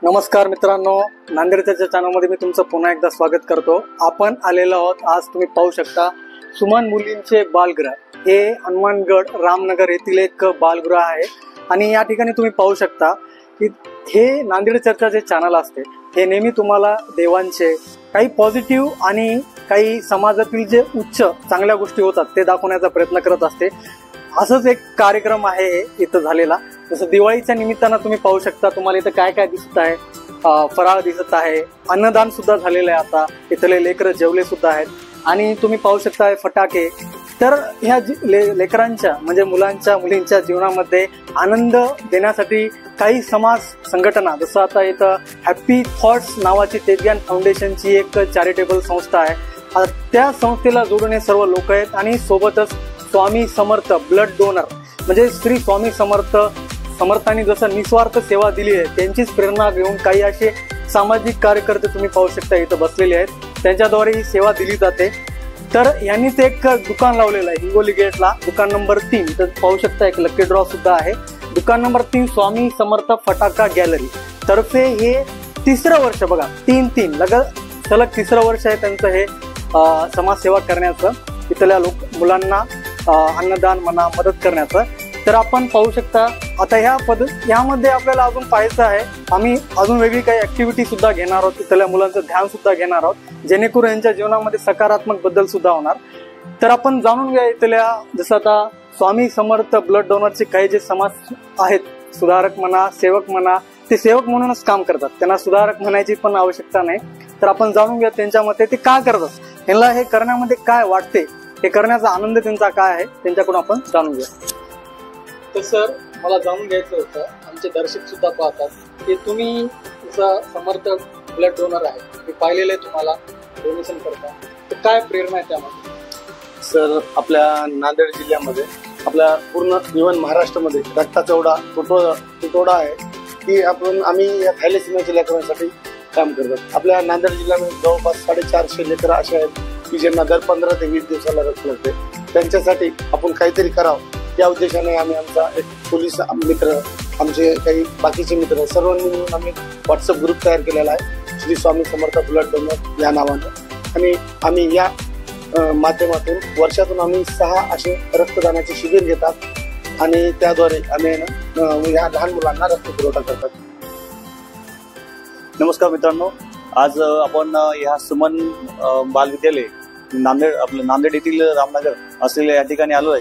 नमस्कार मित्रांनो, नांदेडच्या चॅनलमध्ये मी तुमचं पुन्हा एकदा स्वागत करतो। आपण आलेलो आहोत, आज तुम्ही पाहू शकता सुमन मुलींचे बालगृह। हे हनुमानगड रामनगर येथील एक बालगृह आहे आणि या ठिकाणी तुम्ही पाहू शकता की हे नांदेड चर्चा जे चॅनल असते हे नेहमी तुम्हाला देवांचे काही पॉझिटिव्ह आणि काही समाजातील जे उच्च चांगल्या गोष्टी होतात ते दाखवण्याचा प्रयत्न करत असते। असंच एक कार्यक्रम आहे इथं झालेला। जसं दिवाळीच्या निमित्तानं तुम्ही पाहू शकता, तुम्हाला इथं काय काय दिसत आहे, फराळ दिसत आहे, अन्नदान सुद्धा झालेलं आहे। आता इथले लेकरं जेवले सुद्धा आहेत आणि तुम्ही पाहू शकता फटाके। तर ह्या लेकरांच्या म्हणजे मुलांच्या मुलींच्या जीवनामध्ये आनंद देण्यासाठी काही समाज संघटना, जसं आता इथं हॅपी थॉट्स नावाची तेजग्यान फाउंडेशनची एक चॅरिटेबल संस्था आहे, त्या संस्थेला जोडून सर्व लोक आहेत आणि सोबतच स्वामी समर्थ ब्लड डोनर म्हणजे श्री स्वामी समर्थांनी जसं निस्वार्थ सेवा दिली आहे त्यांचीच प्रेरणा घेऊन काही असे सामाजिक कार्यकर्ते तुम्ही पाहू शकता इथं बसलेले आहेत, त्यांच्याद्वारे ही सेवा दिली जाते। तर यांनीच एक दुकान लावलेलं आहे हिंगोली गेटला, दुकान नंबर 3। तर पाहू शकता एक लकी ड्रॉ सुद्धा आहे। दुकान नंबर 3 स्वामी समर्थ फटाका गॅलरी तर्फे हे तिसरं वर्ष, बघा 3 सलग तिसरं वर्ष आहे त्यांचं हे समाजसेवा करण्याचं, इथल्या मुलांना अन्नदान म्हणा मदत करण्याचं। तर आपण पाहू शकता आता यामध्ये आपल्याला अजून पाहायचं आहे, आम्ही अजून वेगळी काही ऍक्टिव्हिटी सुद्धा घेणार आहोत, इथल्या मुलांचं ध्यान सुद्धा घेणार आहोत, जेणेकरून यांच्या जीवनामध्ये सकारात्मक बदल सुद्धा होणार। तर आपण जाणून घ्या इथल्या, जसं आता स्वामी समर्थ ब्लड डोनरचे काही जे समाज आहेत, सुधारक म्हणा सेवक म्हणा, ते सेवक म्हणूनच काम करतात, त्यांना सुधारक म्हणायची पण आवश्यकता नाही। तर आपण जाणून घ्या त्यांच्या मते ते काय करतात, त्यांना हे करण्यामध्ये काय वाटते, हे करण्याचा आनंद त्यांचा काय आहे, त्यांच्याकडून आपण जाणून घ्या। तर सर, मला जाणून घ्यायचं होतं, आमचे दर्शक सुद्धा पाहतात की तुम्ही जसं समर्थ ब्लड डोनर आहे, मी पाहिलेलं आहे तुम्हाला डोनेशन करता, तर काय प्रेरणा आहे त्यामध्ये? सर, आपल्या नांदेड जिल्ह्यामध्ये, आपल्या पूर्ण इव्हन महाराष्ट्रामध्ये रक्ताचा एवढा तुटवडा आहे की आम्ही या थॅलेसिमियाच्या लेकरांसाठी काम करतात। आपल्या नांदेड जिल्ह्यामध्ये जवळपास 450 लेकरं असे आहेत की ज्यांना दर 15 ते 20 दिवसाला रक्त लागते, त्यांच्यासाठी आपण काहीतरी करावं या उद्देशाने आम्ही आमचा एक पोलीस मित्र, आमचे काही बाकीचे मित्र सर्वांनी मिळून आम्ही व्हॉट्सअप ग्रुप तयार केलेला आहे श्री स्वामी समर्थ ब्लड डोनर या नावानं, आणि आम्ही या माध्यमातून वर्षातून आम्ही 6 असे रक्तदानाचे शिबिर घेतात आणि त्याद्वारे आम्ही या लहान मुलांना रक्त पुरवठा करतात। नमस्कार मित्रांनो, आज आपण या सुमन बालविद्यालय नांदेड येथील रामनगर असलेल्या या ठिकाणी आलो आहे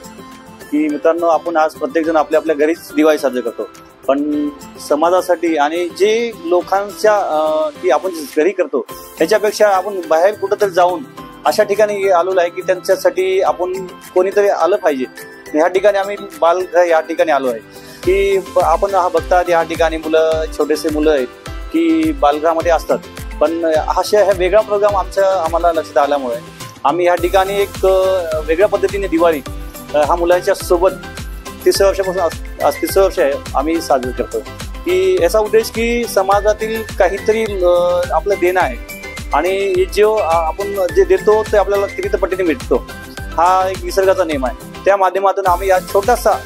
की मित्रांनो, आपण आज प्रत्येक जण आपल्या आपल्या घरीच दिवाळी साजरी करतो, पण समाजासाठी आणि जे लोकांच्या की आपण घरी करतो त्याच्यापेक्षा आपण बाहेर कुठंतरी जाऊन अशा ठिकाणी आलेलो आहे की त्यांच्यासाठी आपण कोणीतरी आलं पाहिजे। ह्या ठिकाणी आम्ही बालगृह या ठिकाणी आलो आहे की आपण बघतात या ठिकाणी छोटेसे मुलं आहेत की बालगृहामध्ये असतात, पण ह्या वेगळा प्रोग्राम आम्हाला लक्षात आल्यामुळे आम्ही या ठिकाणी एक वेगळ्या पद्धतीने दिवाळी हा मुलांच्या सोबत 30 वर्षापासून आज 30 वर्ष आहे आम्ही साजरी करतो की याचा उद्देश की समाजातील काहीतरी आपलं देणं आहे आणि जो आपण जे देतो ते आपल्याला किती पटीने मिळतो, हा एक निसर्गाचा नियम आहे। त्या माध्यमातून आम्ही या छोटासा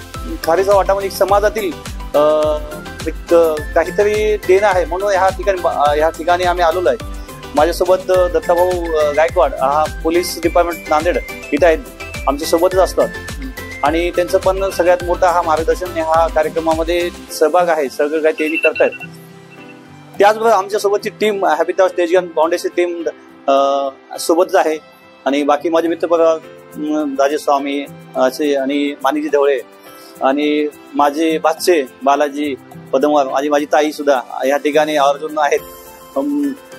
खारीचा वाटामध्ये समाजातील एक काहीतरी देणं आहे म्हणून ह्या ठिकाणी आम्ही आलेलो आहे। माझ्यासोबत दत्ताभाऊ गायकवाड हा पोलीस डिपार्टमेंट नांदेड इथे आहेत, आमच्या सोबतच असतात आणि त्यांचं पण सगळ्यात मोठा हा मार्गदर्शन ह्या कार्यक्रमामध्ये सहभाग आहे, सगळं काही ते करतायत। त्याचबरोबर आमच्या सोबतची team happy thoughts Tejgyan foundation team सोबतच आहे आणि बाकी माझे मित्र राजेश स्वामी असे आणि मानिजी ढवळे आणि माझे भाचे बालाजी पदमवार, माझी ताई सुद्धा या ठिकाणी आवर्जून आहेत।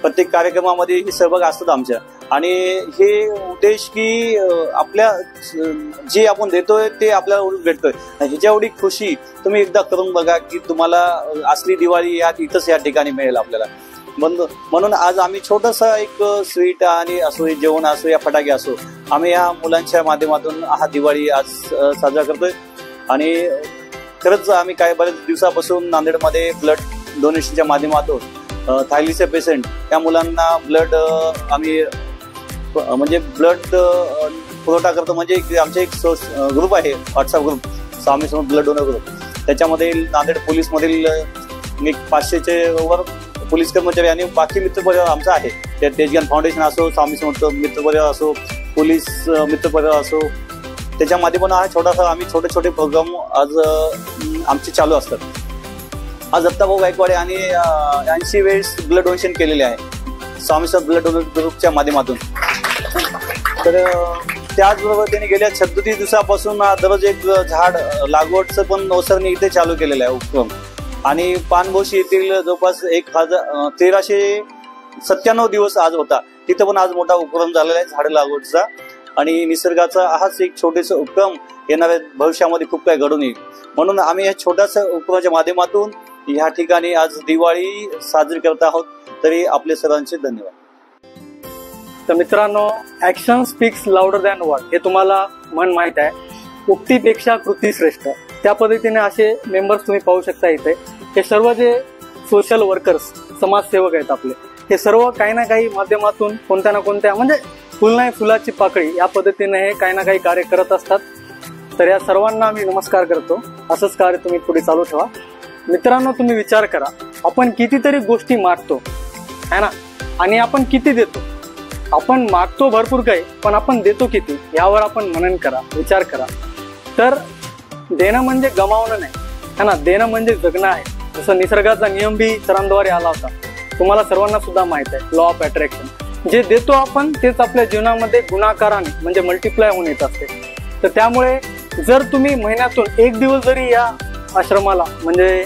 प्रत्येक कार्यक्रमामध्ये सहभाग असतात आमच्या, आणि हे उद्देश की आपल्या जे आपण देतोय ते आपल्याला भेटतोय, ह्याच्या एवढी खुशी तुम्ही एकदा करून बघा की तुम्हाला असली दिवाळी इथंच या ठिकाणी मिळेल आपल्याला। म्हणून आज आम्ही छोटासा एक स्वीट आणि असो, जेवण असो या फटाके असो, आम्ही या मुलांच्या माध्यमातून हा दिवाळी आज साजरा करतोय। आणि खरंच आम्ही काही बरेच दिवसापासून नांदेडमध्ये ब्लड डोनेशनच्या माध्यमातून थायलीचे पेशंट या मुलांना ब्लड आम्ही म्हणजे ब्लड पुरवठा करतो, म्हणजे आमचे एक ग्रुप आहे WhatsApp group Swami Samarth blood donor group, त्याच्यामध्ये नांदेड पोलीस मधील 500चे वर पोलीस कर्मचारी आणि बाकी मित्रपरिवार आमचा आहे. त्या तेजगान फाउंडेशन असो, स्वामी समर्थ मित्रपरिवार असो, पोलीस मित्रपरिवार असो, त्याच्या माध्यमातून हा छोटासा आम्ही छोटे छोटे प्रोग्राम आज आमचे चालू असतात. आज दत्ताभाऊ गायकवाड आणि 80 वेळेस ब्लड डोनेशन केलेले आहे स्वामी समर्थ ब्लड डोनेशन ग्रुपच्या माध्यमातून. तर त्याचबरोबर त्यांनी गेल्या 36 दिवसापासून दररोज एक झाड लागवडचं पण ओसरणी इथे चालू केलेलं आहे उपक्रम. आणि पानबोशी येथील जवळपास 1397 दिवस आज होता, तिथं पण आज मोठा उपक्रम झालेला आहे झाड लागवडचा. आणि निसर्गाचा हाच एक छोटेसा उपक्रम येणाऱ्या भविष्यामध्ये खूप काही घडून येईल, म्हणून आम्ही या छोट्याशा उपक्रमाच्या माध्यमातून ह्या ठिकाणी आज दिवाळी साजरी करत आहोत. तरी आपले सर्वांचे धन्यवाद. तर मित्रांनो, action speaks louder than word हे तुम्हाला म्हण माहित आहे. उक्तीपेक्षा कृती श्रेष्ठ, त्या पद्धतीने असे मेंबर्स तुम्ही पाहू शकता इथे. हे सर्व जे सोशल वर्कर्स, समाजसेवक आहेत आपले, हे सर्व काही ना काही माध्यमातून कोणत्या ना कोणत्या म्हणजे फुल नाही फुलाची पाकळी या पद्धतीने हे काही ना काही कार्य करत असतात. तर या सर्वांना मी नमस्कार करतो. असंच कार्य तुम्ही पुढे चालू ठेवा. मित्रांनो, तुम्ही विचार करा, आपण कितीतरी गोष्टी मागतो है ना, आणि आपण किती देतो. आपण मागतो भरपूर काही, पण आपण देतो किती यावर आपण मनन करा, विचार करा. तर देणं म्हणजे गमावणं नाही है ना, देणं म्हणजे जगणं आहे. जसं निसर्गाचा नियम बी सरांद्वारे आला होता, तुम्हाला सर्वांना सुद्धा माहित आहे, लॉ ऑफ अट्रॅक्शन. जे देतो आपण तेच आपल्या जीवनामध्ये गुणाकाराने म्हणजे मल्टिप्लाय होऊन येत असते. तर त्यामुळे जर तुम्ही महिन्यातून एक दिवस जरी या आश्रमाला म्हणजे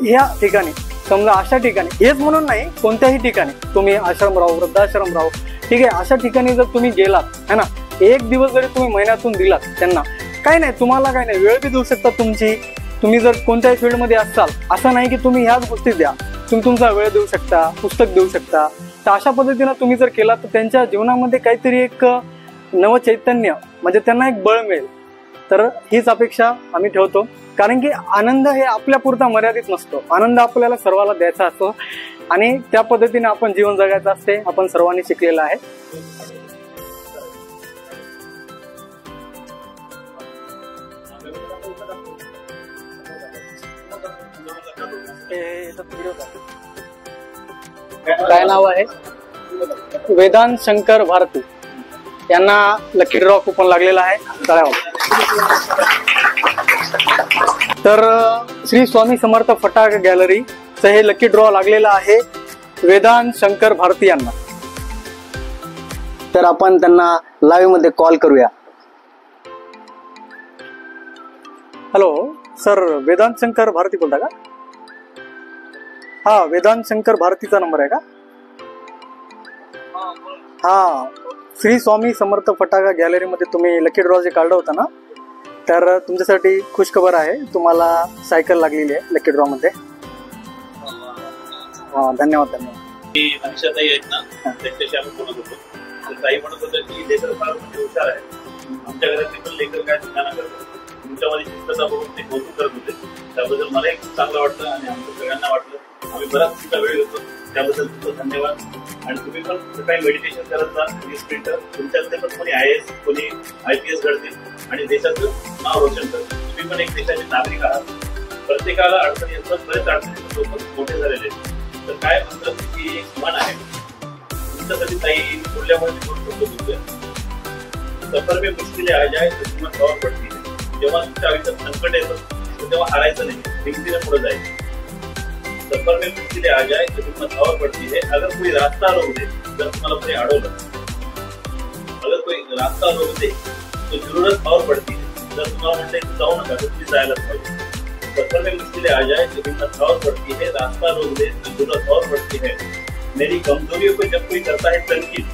या ठिकाणी समजा अशा ठिकाणी, हेच म्हणून नाही कोणत्याही ठिकाणी तुम्ही आश्रम राहू, वृद्धाश्रम राहू, ठीक आहे, अशा ठिकाणी जर तुम्ही गेलात है ना, एक दिवस जरी तुम्ही महिन्यातून दिलात त्यांना, काही नाही, तुम्हाला काही नाही, वेळ बी देऊ शकता तुमची. तुम्ही जर कोणत्याही फील्डमध्ये असाल, असं नाही की तुम्ही ह्याच गोष्टी द्या, तुम्ही तुमचा वेळ देऊ शकता, पुस्तक देऊ शकता. तर अशा पद्धतीनं तुम्ही जर केला तर त्यांच्या जीवनामध्ये काहीतरी एक नवचैतन्य म्हणजे त्यांना एक बळ मिळेल. तर हीच अपेक्षा आम्ही ठेवतो, कारण की आनंद हे आपल्या पुरता मर्यादित नसतो. आनंद आपल्याला सर्वाला द्यायचा असतो आणि त्या पद्धतीने आपण जीवन जगायचं असते. आपण सर्वांनी शिकलेलं आहे. काय नाव आहे? वेदांत शंकर भारती यांना लकी ड्रॉ कुपन लागलेला आहे. तर श्री स्वामी समर्थ फटाक गॅलरीचं हे लकी ड्रॉ लागलेलं आहे वेदांत शंकर भारती यांना. तर आपण त्यांना लाईव्ह मध्ये कॉल करूया. हॅलो सर, वेदांत शंकर भारती बोलता का? हा, वेदांत शंकर भारतीचा नंबर आहे का? हा, श्री स्वामी समर्थ फटाका गॅलरीमध्ये तुम्ही लकी ड्रॉ जे काढलं होतं ना, तर तुमच्यासाठी खुशखबर आहे, तुम्हाला सायकल लागलेली आहे लकी ड्रॉ मध्ये. हा, धन्यवाद धन्यवाद. अनिशाताई आहेत ना, त्यांच्याशी आम्ही बोलत होतो. ताई म्हणत होतं की लेकर फार म्हणजे हुशार आहे, आमच्या घरातले पण लेकर काय ठिकाणा करतात, तुमच्यामध्ये शिस्तता बघून ते कौतुक करत होते. त्याबद्दल मलाही खूप चांगलं वाटलं आणि आमच्या सगळ्यांना वाटलं. आम्ही बराच तुमचा वेळ घेतो, त्याबद्दल तुमचं धन्यवाद. आणि तुम्ही पण सकाळी मेडिटेशन करत जा 20 मिनिटं. तुमच्याकडे पण कोणी IAS कोणी IPS घडतील आणि देशाचं नाव रोशन करतील. तुम्ही पण एक देशाचे नागरिक आहात. प्रत्येकाला अडचणी असतात, बरेच अडचणीतून लोक मोठे झालेले. तर काय म्हणतात की एक म्हण आहे तुमच्यासाठी, ताई बोलल्यामुळे मी बोलू शकतो. सफर में मुश्किलें आ जाए तो हिम्मत और बढ़ती है. जेव्हा तुमच्या आयुष्यात संकट येतं तेव्हा हारायचं नाही, हिमतीने पुढे जायचं. सफर में मुश्किलें आ जाए तो हिम्मत और बढ़ती है. अगर कोई रास्ता रोक दे, जर तुम्हाला कोणी अडवलं, अगर कोई रास्ता रोक दे तो जरूरत और बढ़ती है. जर तुम्हाला म्हणते जाऊ नका तर तुम्ही जायलाच पाहिजे. सफर में मुश्किलें आ जाए तो हिम्मत और बढ़ती है. रास्ता रोक दे तो जरूरत और बढ़ती है. मेरी कमजोरियों को जब कोई करता है तनकीद,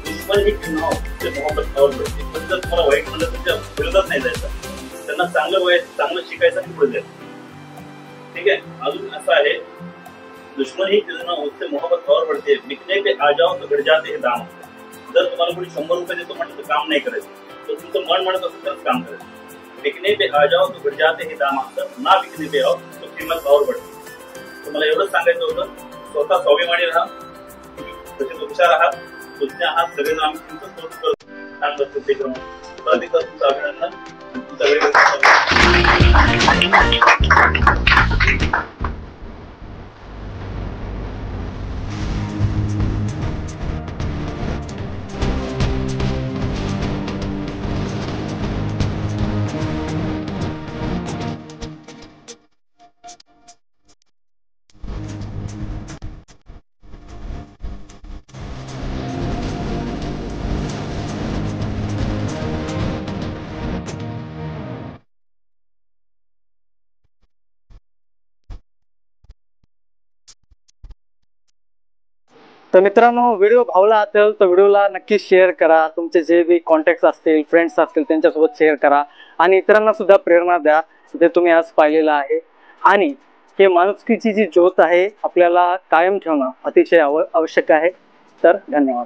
दुश्मन ही क्यों ना हो, उससे मोहब्बत और बढ़ती है. पण जर तुम्हाला वाईट म्हणलं तर त्या विरोधात नाही जायचं, त्यांना चांगलं शिकायचं आणि पुढे जायचं. ठीक है. अजून असं आहे, दुश्मन ही क्यों ना हो, उससे मोहब्बत और बढ़ती है. बिकने पे आ जाओ तो घट जाते हैं दाम. जर तुम्हाला कोणी 100 रुपये देतो म्हणलं तर काम नाही करायचं, तर तुमचं मन म्हणत असेल तर काम करायचं. बिकने पे आ जाओ तो घट जाते हैं दाम. ना बिकने पे आओ तो किंमत और बढ़ती. तर मला एवढंच सांगायचं होतं, स्वतः स्वाभिमानी राहा, तुम्ही हुशार आहात, तुमच्या आहात, सगळेजण आम्ही तुमचं कौतुक करतो. छान बसतो ते क्रम. परत एकदा तुमचं अभिनंदन. तुमचा वेळ तर मित्रांनो, व्हिडिओ भावला असेल तर व्हिडिओला नक्की शेअर करा. तुमचे जे बी कॉन्टॅक्ट असतील, फ्रेंड्स असतील, त्यांच्यासोबत शेअर करा आणि इतरांना सुद्धा प्रेरणा द्या जे तुम्ही आज पाहिलेलं आहे. आणि हे माणुसकीची जी ज्योत आहे आपल्याला कायम ठेवणं अतिशय आवश्यक आहे. तर धन्यवाद.